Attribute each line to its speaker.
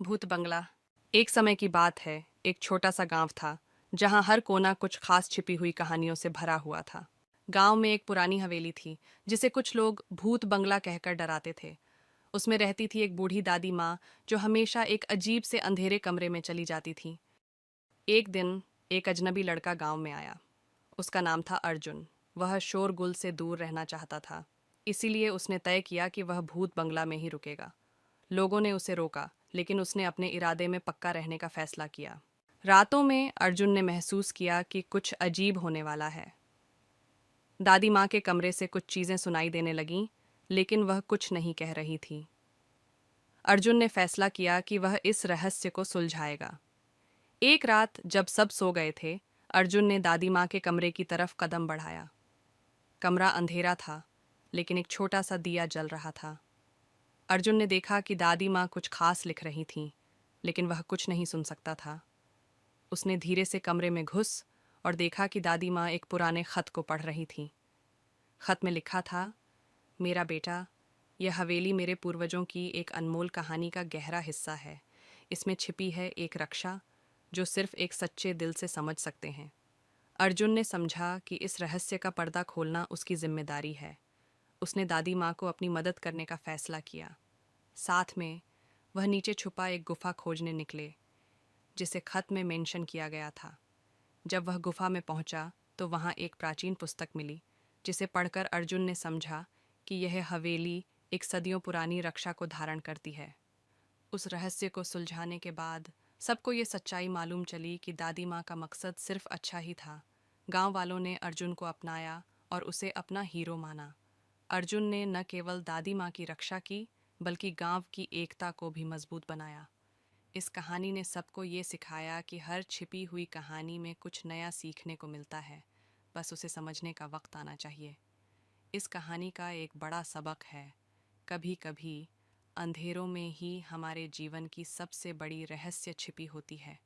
Speaker 1: भूत बंगला। एक समय की बात है, एक छोटा सा गांव था जहां हर कोना कुछ खास छिपी हुई कहानियों से भरा हुआ था। गांव में एक पुरानी हवेली थी जिसे कुछ लोग भूत बंगला कहकर डराते थे। उसमें रहती थी एक बूढ़ी दादी माँ जो हमेशा एक अजीब से अंधेरे कमरे में चली जाती थी। एक दिन एक अजनबी लड़का गांव में आया। उसका नाम था अर्जुन। वह शोरगुल से दूर रहना चाहता था, इसीलिए उसने तय किया कि वह भूत बंगला में ही रुकेगा। लोगों ने उसे रोका, लेकिन उसने अपने इरादे में पक्का रहने का फैसला किया। रातों में अर्जुन ने महसूस किया कि कुछ अजीब होने वाला है। दादी माँ के कमरे से कुछ चीजें सुनाई देने लगीं, लेकिन वह कुछ नहीं कह रही थी। अर्जुन ने फैसला किया कि वह इस रहस्य को सुलझाएगा। एक रात जब सब सो गए थे, अर्जुन ने दादी माँ के कमरे की तरफ कदम बढ़ाया। कमरा अंधेरा था, लेकिन एक छोटा सा दिया जल रहा था। अर्जुन ने देखा कि दादी माँ कुछ खास लिख रही थीं, लेकिन वह कुछ नहीं सुन सकता था। उसने धीरे से कमरे में घुस और देखा कि दादी माँ एक पुराने खत को पढ़ रही थीं। खत में लिखा था, मेरा बेटा, यह हवेली मेरे पूर्वजों की एक अनमोल कहानी का गहरा हिस्सा है। इसमें छिपी है एक रक्षा जो सिर्फ एक सच्चे दिल से समझ सकते हैं। अर्जुन ने समझा कि इस रहस्य का पर्दा खोलना उसकी जिम्मेदारी है। उसने दादी माँ को अपनी मदद करने का फैसला किया। साथ में वह नीचे छुपा एक गुफा खोजने निकले, जिसे खत में मेंशन किया गया था। जब वह गुफा में पहुंचा तो वहां एक प्राचीन पुस्तक मिली, जिसे पढ़कर अर्जुन ने समझा कि यह हवेली एक सदियों पुरानी रक्षा को धारण करती है। उस रहस्य को सुलझाने के बाद सबको ये सच्चाई मालूम चली कि दादी माँ का मकसद सिर्फ अच्छा ही था। गांव वालों ने अर्जुन को अपनाया और उसे अपना हीरो माना। अर्जुन ने न केवल दादी माँ की रक्षा की, बल्कि गांव की एकता को भी मजबूत बनाया। इस कहानी ने सबको ये सिखाया कि हर छिपी हुई कहानी में कुछ नया सीखने को मिलता है, बस उसे समझने का वक्त आना चाहिए। इस कहानी का एक बड़ा सबक है, कभी कभी अंधेरों में ही हमारे जीवन की सबसे बड़ी रहस्य छिपी होती है।